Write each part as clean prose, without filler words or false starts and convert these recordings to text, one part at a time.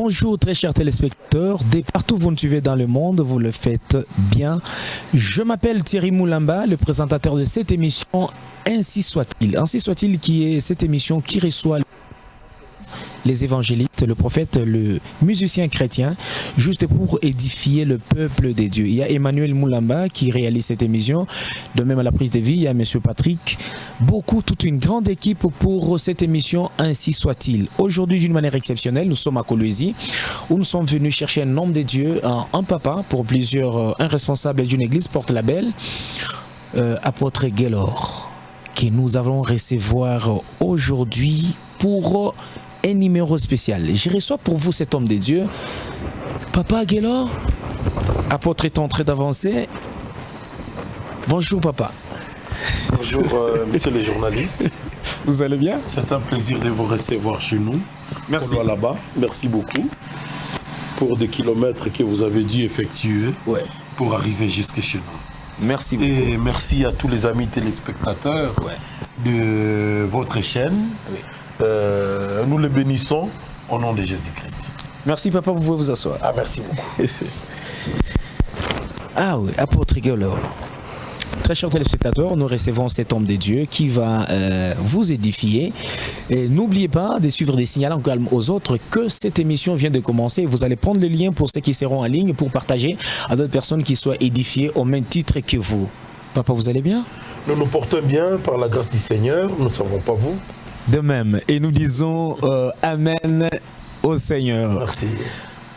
Bonjour très chers téléspectateurs, de partout où vous nous suivez dans le monde, vous le faites bien. Je m'appelle Thierry Moulamba, le présentateur de cette émission Ainsi soit-il. Ainsi soit-il qui est cette émission qui reçoit les évangélistes, le prophète, le musicien chrétien, juste pour édifier le peuple des dieux. Il y a Emmanuel Moulamba qui réalise cette émission, de même à la prise de vie, il y a M. Patrick, toute une grande équipe pour cette émission Ainsi soit-il. Aujourd'hui, d'une manière exceptionnelle, nous sommes à Kolwezi, où nous sommes venus chercher un homme de Dieu, un papa pour plusieurs, un responsable d'une église porte-label, apôtre Gaylor, que nous allons recevoir aujourd'hui pour un numéro spécial. Je reçois pour vous cet homme de Dieu, Papa Gaylor. Apôtre est en train d'avancer. Bonjour papa. Bonjour monsieur le journaliste. Vous allez bien? C'est un plaisir de vous recevoir chez nous. Merci. Là-bas. Merci beaucoup pour des kilomètres que vous avez dû effectuer pour arriver jusque chez nous. Merci beaucoup. Et merci à tous les amis téléspectateurs de votre chaîne. Nous les bénissons au nom de Jésus-Christ. Merci papa, vous pouvez vous asseoir. Ah, merci beaucoup. Ah oui, apôtre Gaylor. Très chers téléspectateurs, nous recevons cet homme de Dieu qui va vous édifier. N'oubliez pas de suivre des signaux en calme aux autres que cette émission vient de commencer. Vous allez prendre le lien pour ceux qui seront en ligne pour partager à d'autres personnes qui soient édifiées au même titre que vous. Papa, vous allez bien? Nous nous portons bien par la grâce du Seigneur. Nous ne savons pas vous. De même. Et nous disons Amen au Seigneur. Merci.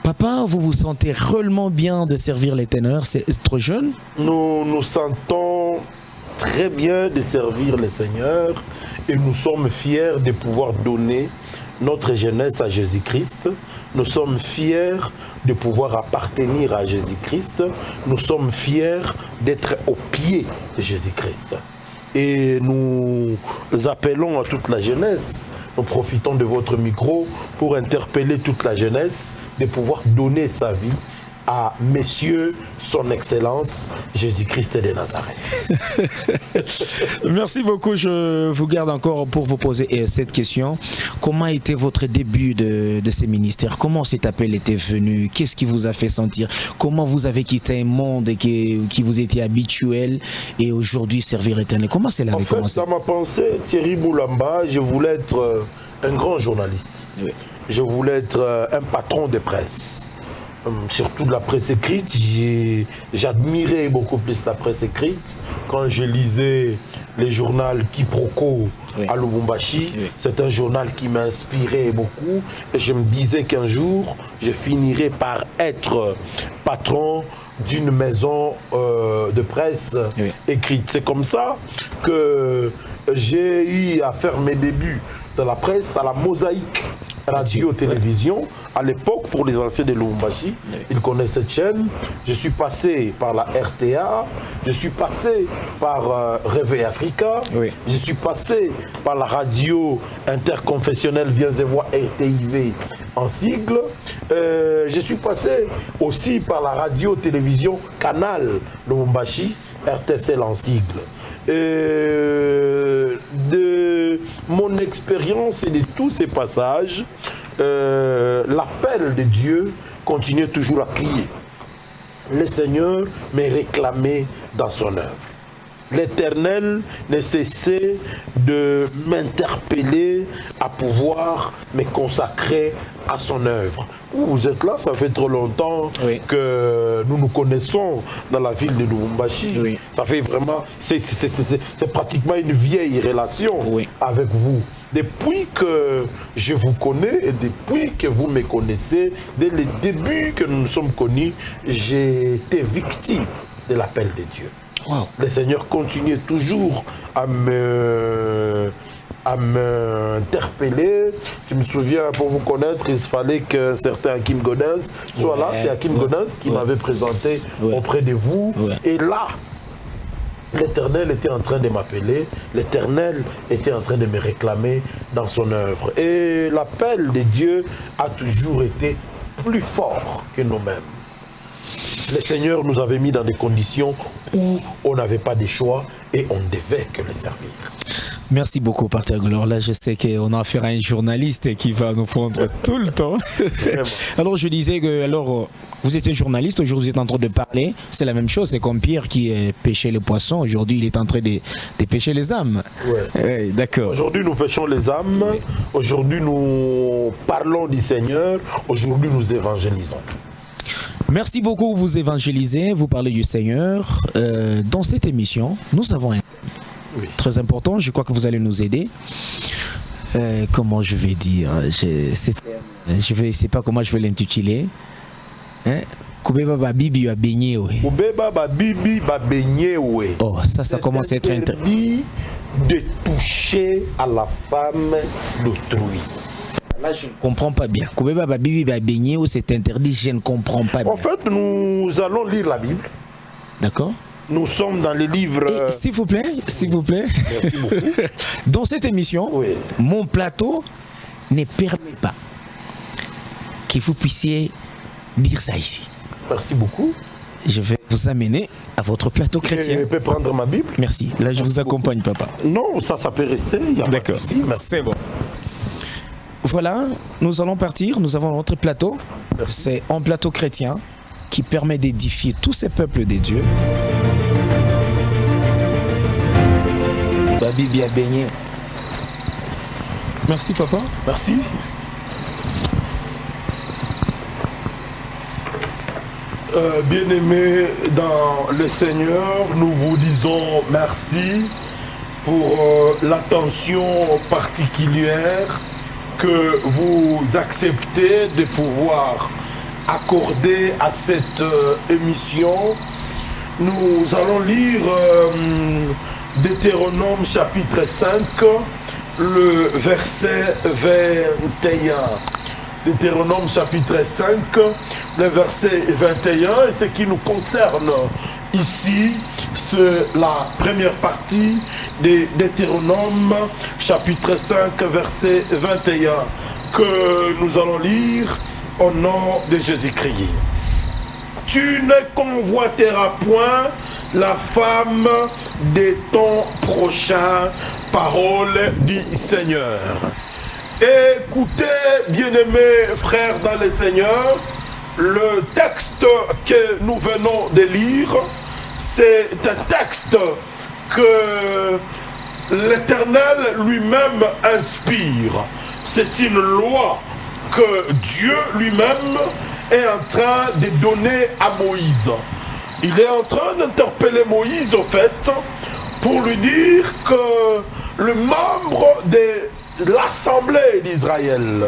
Papa, vous vous sentez réellement bien de servir les ténors? C'est trop jeune? Nous nous sentons très bien de servir le Seigneur et nous sommes fiers de pouvoir donner notre jeunesse à Jésus-Christ. Nous sommes fiers de pouvoir appartenir à Jésus-Christ. Nous sommes fiers d'être au pied de Jésus-Christ. Et nous appelons à toute la jeunesse, nous profitons de votre micro pour interpeller toute la jeunesse de pouvoir donner sa vie à Messieurs, son Excellence, Jésus-Christ de Nazareth. Merci beaucoup. Je vous garde encore pour vous poser cette question. Comment était votre début de ces ministères? Comment cet appel était venu? Qu'est-ce qui vous a fait sentir? Comment vous avez quitté un monde qui vous était habituel et aujourd'hui servir l'Éternel? Comment cela avait commencé? Dans ma pensée, Thierry Moulamba, je voulais être un grand journaliste. Oui. Je voulais être un patron de presse. Surtout de la presse écrite, j'admirais beaucoup plus la presse écrite. Quand je lisais les journaux Quiproquo à Lubumbashi, c'est un journal qui m'inspirait beaucoup. Et je me disais qu'un jour, je finirais par être patron d'une maison de presse écrite. C'est comme ça que j'ai eu à faire mes débuts dans la presse à la Mosaïque radio-télévision. À l'époque, pour les anciens de Lubumbashi, ils connaissent cette chaîne. Je suis passé par la RTA, je suis passé par Réveil Africa, je suis passé par la radio interconfessionnelle Viens et Vois RTIV en sigle, je suis passé aussi par la radio-télévision Canal Lubumbashi, RTCL en sigle. De mon expérience et de tous ces passages, l'appel de Dieu continuait toujours à crier. Le Seigneur m'est réclamé dans son œuvre. L'Éternel ne cessait de m'interpeller à pouvoir me consacrer à son œuvre. Vous êtes là, ça fait trop longtemps que nous nous connaissons dans la ville de Lubumbashi. Ça fait vraiment, c'est pratiquement une vieille relation avec vous. Depuis que je vous connais et depuis que vous me connaissez, dès le début que nous nous sommes connus, j'ai été victime de l'appel de Dieu. Wow. Le Seigneur continue toujours à m'interpeller. Je me souviens, pour vous connaître, il fallait que certains Hakim Godens soient là. C'est Hakim Godens qui m'avait présenté auprès de vous. Et là, l'Éternel était en train de m'appeler. L'Éternel était en train de me réclamer dans son œuvre. Et l'appel de Dieu a toujours été plus fort que nous-mêmes. Le Seigneur nous avait mis dans des conditions où on n'avait pas de choix et on ne devait que le servir. Merci beaucoup, Pasteur Gloire. Là, je sais qu'on a affaire à un journaliste qui va nous prendre tout le temps. Alors, je disais que vous étiez journaliste, aujourd'hui vous êtes en train de parler. C'est la même chose, c'est comme Pierre qui pêchait les poissons. Aujourd'hui, il est en train de pêcher les âmes. Ouais, d'accord. Aujourd'hui, nous pêchons les âmes. Aujourd'hui, nous parlons du Seigneur. Aujourd'hui, nous évangélisons. Merci beaucoup, vous évangélisez, vous parlez du Seigneur. Dans cette émission, nous avons un thème très important, je crois que vous allez nous aider. Comment je vais dire, je ne sais pas comment je vais l'intituler. Koubeba Babibi va baigner. Koubeba Babibi va baigner. Oh, ça commence à être interdit de toucher à la femme d'autrui. Là, je ne comprends pas bien. Koubeba Babibi va baigner ou c'est interdit, je ne comprends pas bien. En fait, nous allons lire la Bible. D'accord. Nous sommes dans les livres... S'il vous plaît. Merci beaucoup. Dans cette émission, mon plateau ne permet pas que vous puissiez dire ça ici. Merci beaucoup. Je vais vous amener à votre plateau chrétien. Je peux prendre ma Bible. Merci. Là, je vous accompagne, papa. Non, ça peut rester. D'accord. C'est bon. Voilà, nous allons partir. Nous avons notre plateau. C'est un plateau chrétien qui permet d'édifier tous ces peuples des dieux. Babi bien baigné. Merci, papa. Merci. Bien-aimés dans le Seigneur, nous vous disons merci pour l'attention particulière que vous acceptez de pouvoir accorder à cette émission. Nous allons lire Deutéronome chapitre 5, le verset 21. Deutéronome chapitre 5, le verset 21, et ce qui nous concerne ici, c'est la première partie de Deutéronome chapitre 5, verset 21, que nous allons lire au nom de Jésus-Christ. Tu ne convoiteras point la femme de ton prochain, parole du Seigneur. Écoutez, bien-aimés frères dans le Seigneur, le texte que nous venons de lire, c'est un texte que l'Éternel lui-même inspire. C'est une loi que Dieu lui-même est en train de donner à Moïse. Il est en train d'interpeller Moïse, au fait, pour lui dire que le membre de l'Assemblée d'Israël,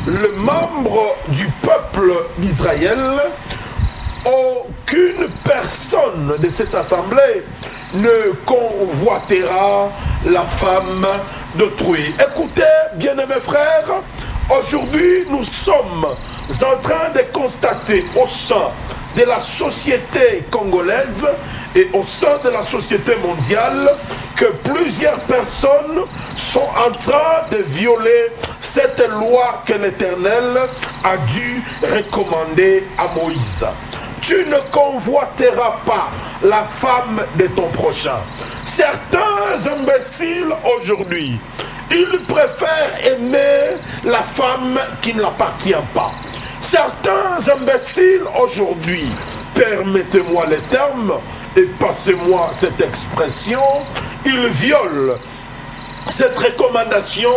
le membre du peuple d'Israël, aucune personne de cette assemblée ne convoitera la femme d'autrui. Écoutez, bien-aimés frères, aujourd'hui nous sommes en train de constater au sein de la société congolaise et au sein de la société mondiale que plusieurs personnes sont en train de violer cette loi que l'Éternel a dû recommander à Moïse. Tu ne convoiteras pas la femme de ton prochain. Certains imbéciles aujourd'hui, ils préfèrent aimer la femme qui ne l'appartient pas. Certains imbéciles aujourd'hui, permettez-moi les termes et passez-moi cette expression, ils violent cette recommandation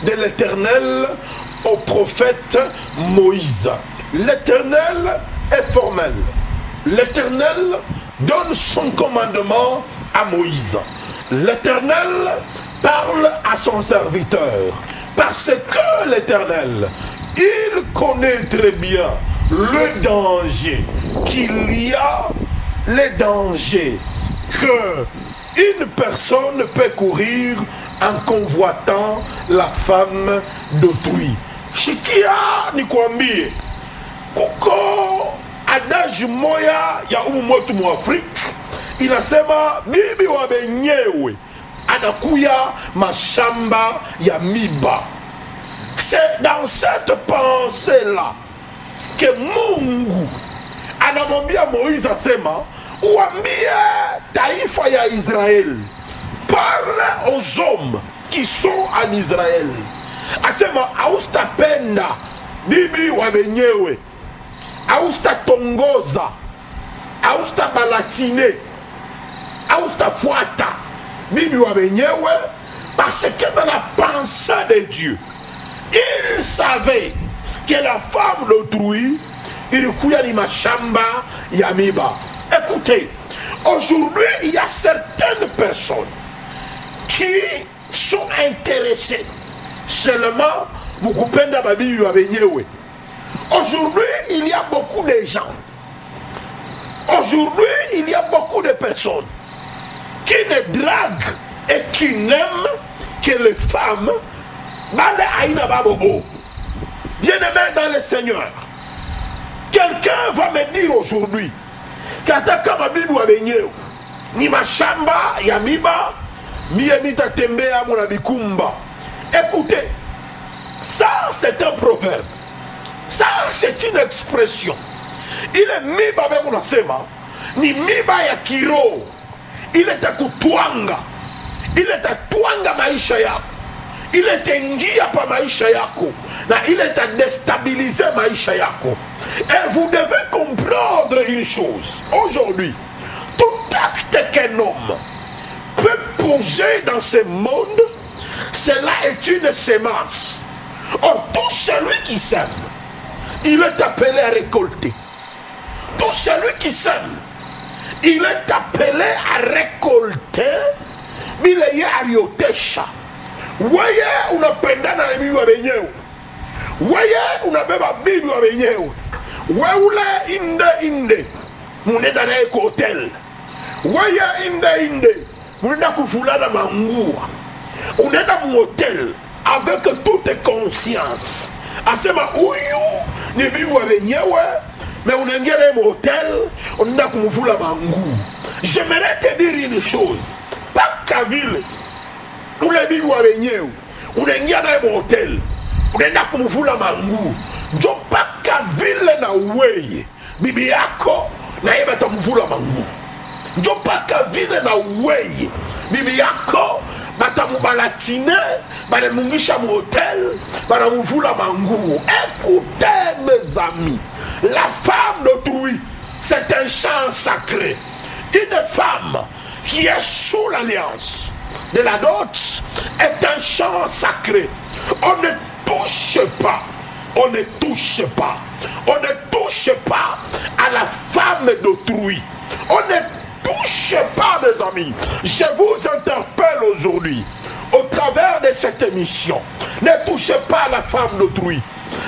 de l'Éternel au prophète Moïse. L'Éternel est formel. L'Éternel donne son commandement à Moïse. L'Éternel parle à son serviteur parce que l'Éternel, il connaît très bien le danger qu'il y a, les dangers que une personne peut courir en convoitant la femme d'autrui. Shikia nikwambie, kuko adage moya ya mwetu mu Afrika inasema bibi wa benyewe anakuya mashamba ya miba. C'est dans cette pensée-là que Mungu anamwambia Moïse asema, uambie taifa ya Israël, parle aux hommes qui sont en Israël. Asema austa penda bibi wa benyewe. Austa tongoza. Austa balatine. Austa fuata bibi wa benyewe. Parce que dans la pensée de Dieu, il savait que la femme d'autrui, il couille à mashamba yamiba. Écoutez, aujourd'hui, il y a certaines personnes qui sont intéressées seulement. Aujourd'hui, il y a beaucoup de gens. Aujourd'hui, il y a beaucoup de personnes qui ne draguent et qui n'aiment que les femmes. Bien-aimé dans le Seigneur, quelqu'un va me dire aujourd'hui qu'ataka mabibu wa benyewe ni mashamba ya miba mie mitatembea muna bikumba. Écoutez, ça c'est un proverbe, ça c'est une expression. Il est miba be unasema ni miba ya kiro, il est akutwanga, il est atwanga maisha yako, il est ingia pa maisha yako, na il est à déstabiliser maisha yako. Et vous devez comprendre une chose. Aujourd'hui, tout acte qu'un homme peut poser dans ce monde, cela est une sémence. Or, tout celui qui sème, il est appelé à récolter. Tout celui qui sème, il est appelé à récolter. Bileye ariotesha. Weye unapenda na bibi wa benyewe. Weye unabeba bibi wa benyewe. Weule inde munenda naye ku hotel. Weye inde munenda kufulana mangua. Unenda mu hotel avec toute conscience. Asema uyu ni bibi wa benyewe, mais unaingia naye mu hotel unenda kumfula mangu. J'aimerais te dire une chose. Pas qu'à ville. Ule bibi wa benyewe unaingia naye mu hotel unaenda kumvula mangu. Njo paka vile na weye bibi yako na yeye batamvula mangu. Njo paka vile na weye bibi yako batamubalatine banamungisha mu hotel banamvula mangu. Écoutez mes amis, la femme d'autrui c'est un champ sacré. Une femme qui est sous l'alliance de la dot est un champ sacré. On ne touche pas, on ne touche pas, on ne touche pas à la femme d'autrui. On ne touche pas, mes amis. Je vous interpelle aujourd'hui, au travers de cette émission, ne touchez pas à la femme d'autrui.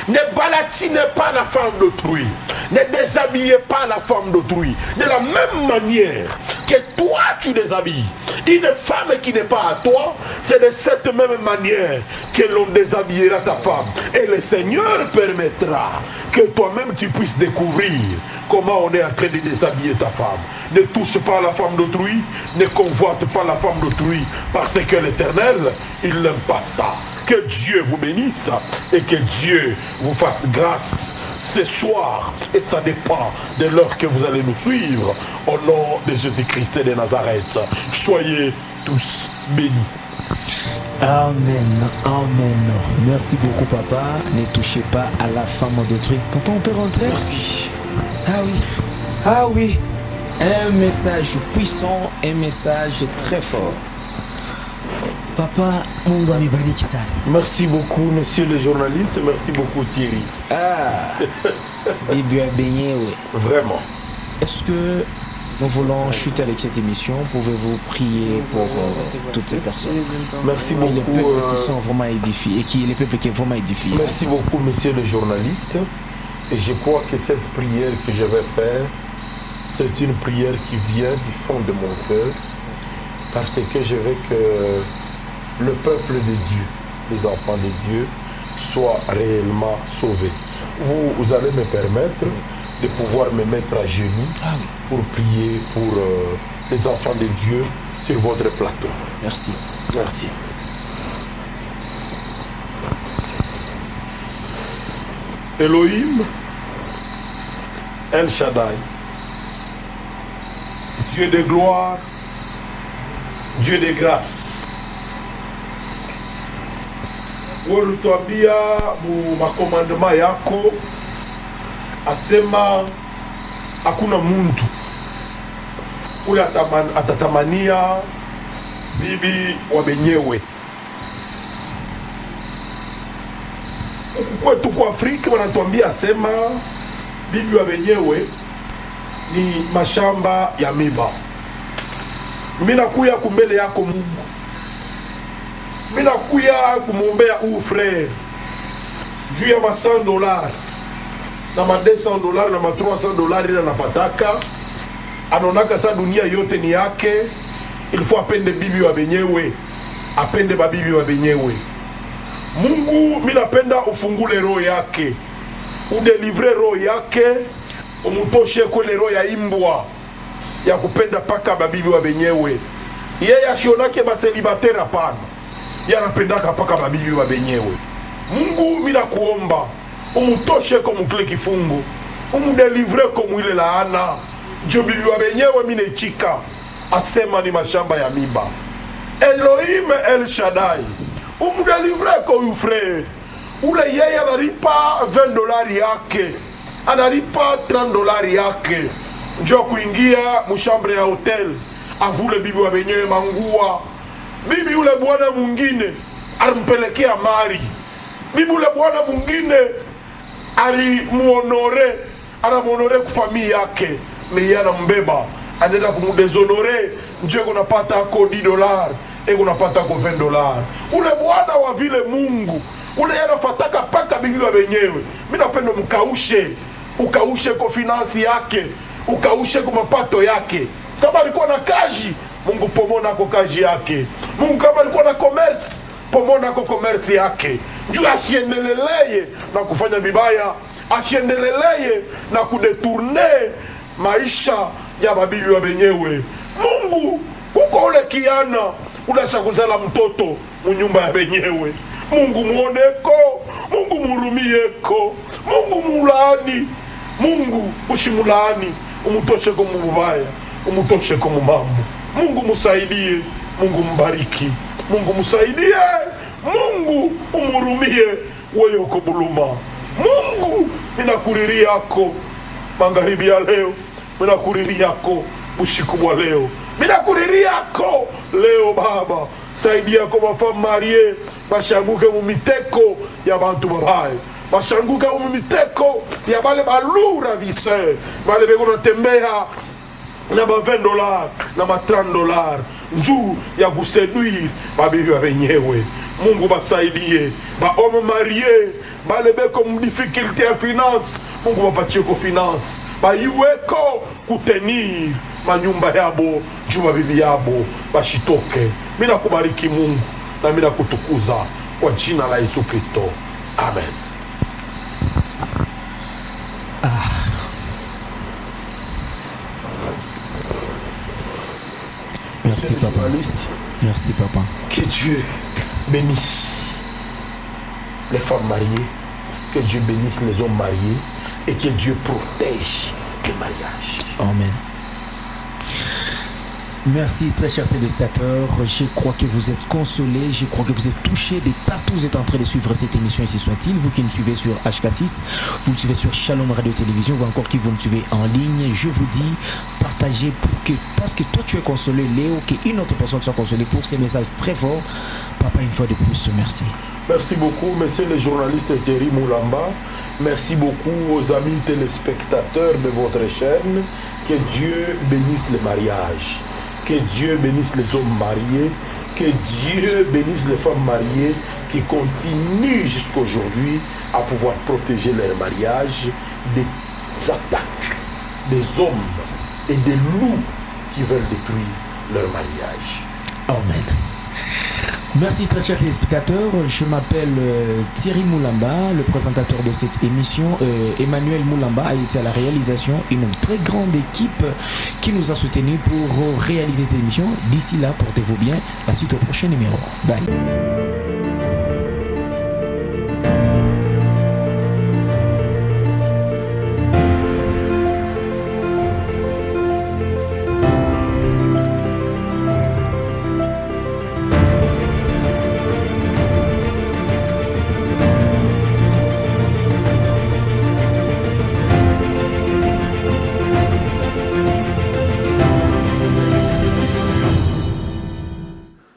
Ne balatinez pas la femme d'autrui. Ne déshabillez pas la femme d'autrui. De la même manière que toi tu déshabilles une femme qui n'est pas à toi, c'est de cette même manière que l'on déshabillera ta femme. Et le Seigneur permettra que toi-même tu puisses découvrir comment on est en train de déshabiller ta femme. Ne touche pas à la femme d'autrui, ne convoite pas la femme d'autrui, parce que l'Éternel, il n'aime pas ça. Que Dieu vous bénisse et que Dieu vous fasse grâce ce soir. Et ça dépend de l'heure que vous allez nous suivre. Au nom de Jésus-Christ de Nazareth, soyez tous bénis. Amen, amen. Merci beaucoup, papa. Ne touchez pas à la femme d'autrui. Papa, on peut rentrer? Merci. Ah oui, ah oui. Un message puissant, un message très fort. Papa, Mungu amebariki sana. Merci beaucoup, monsieur le journaliste. Merci beaucoup, Thierry. Ah, bibi wa benyewe. Vraiment. Est-ce que nous voulons chuter avec cette émission? Pouvez-vous prier pour toutes ces personnes? Merci et beaucoup. Les peuples qui sont vraiment édifiés, les peuples qui sont vraiment édifiés. Merci beaucoup, monsieur le journaliste. Et je crois que cette prière que je vais faire, c'est une prière qui vient du fond de mon cœur, parce que je veux que le peuple de Dieu, les enfants de Dieu, soient réellement sauvés. Vous allez me permettre de pouvoir me mettre à genoux pour prier pour les enfants de Dieu sur votre plateau. Merci. Merci. Elohim, El Shaddai, Dieu de gloire, Dieu de grâce, ulituambia mu makomandema yako asema hakuna muntu ule atatamania bibi wa benyewe. Kwetu kwa Afrika wanatuambia asema bibi wa benyewe ni mashamba ya miba. Mimi nakuya kumbele yako Mungu, mimi nakuya kumwombea huu frère juu ya $100 na $200 na $300 ila napataka anonaka sa dunia yote ni yake. Il faut apende bibi wa benyewe, apende babibi wa benyewe. Mungu mimi napenda ufungule roho yake, udelivre roho yake, umutoshe kule roho ya imbwa ya kupenda paka babibi wa benyewe. Yeye ashionake baselibatera hapana, yeye anapendaka paka babibi wa benyewe. Mungu mimi nakuomba umutoshe kwa mukile kifungo, umudelivre kwa mwile laana. Jo bibi wa benyewe mimi nechika asema ni mashamba ya miba. Elohim El Shaddai umudelivre kwa huyu frère ule yeye analipa $20 yake, analipa $30 yake, njo kuingia mushambre ya hotel avule bibi wa benyewe mangua. Bibi ule bwana mwingine alimpelekea mari, bibi ule bwana mwingine alimuonore, anamuonore kufamii yake, meye anambeba anaenda kumudezonore, njo kunapata ako $10 kunapata ako $20. Ule bwana wa vile Mungu ule yanafataka paka bibi wa benyewe. Mimi napenda mkaushe, ukaushe kwa finansi yake, ukaushe kwa mapato yake. Kama alikuwa na kazi, Mungu pomona kwa kazi yake. Mungu kama alikuwa na commerce, pomona kwa commerce yake. Njoo ashiendeleleye na kufanya bibaya, ashiendeleleye na kudetourne maisha ya babibi wa benyewe. Mungu kuko ule kiana unasha kuzala mtoto munyumba ya benyewe. Mungu muoneko, Mungu murumieko, Mungu mulani, Mungu ushimulani, umutoshe kwa mubaya, umutoshe kwa mambo. Mungu musaidie, Mungu mbariki, Mungu musaidie, Mungu umurumie weyoko buluma. Mungu ninakuriri yako magharibi ya leo, ninakuriri yako usiku wa leo, ninakuriri yako leo Baba. Saidia kwa mafamu marie bashanguke mumiteko ya bantu babaye, bashanguke mumiteko ya bale balura vise, bale beko natembea na $20 na $30 njuu ya kuseduire babibi wa benyewe. Mungu basaidie ba homme marie bale beko mdifficulté ya finance, Mungu bapatie ko finance, ba iweko kutenir manyumba yabo juu babibi yabo bashitoke. Mimi nakubariki Mungu na mimi nakutukuza kwa jina la Yesu Kristo. Amen. Merci papa. Merci papa. Que Dieu bénisse les femmes mariées, que Dieu bénisse les hommes mariés et que Dieu protège le mariage. Amen. Merci très chers téléspectateurs, je crois que vous êtes consolés, je crois que vous êtes touchés de partout, vous êtes en train de suivre cette émission ici soit-il, vous qui nous suivez sur HK6, vous nous suivez sur Shalom Radio Télévision, vous encore qui vous nous suivez en ligne, je vous dis, partagez parce que toi tu es consolé Léo, qu'une autre personne soit consolée pour ces messages très forts. Papa, une fois de plus, merci. Merci beaucoup, monsieur le journaliste Thierry Moulamba. Merci beaucoup aux amis téléspectateurs de votre chaîne. Que Dieu bénisse le mariage. Que Dieu bénisse les hommes mariés. Que Dieu bénisse les femmes mariées qui continuent jusqu'à aujourd'hui à pouvoir protéger leur mariage des attaques des hommes et des loups qui veulent détruire leur mariage. Amen. Merci très chers téléspectateurs, je m'appelle Thierry Moulamba, le présentateur de cette émission. Emmanuel Moulamba a été à la réalisation, une très grande équipe qui nous a soutenus pour réaliser cette émission. D'ici là, portez-vous bien, la suite au prochain numéro. Bye.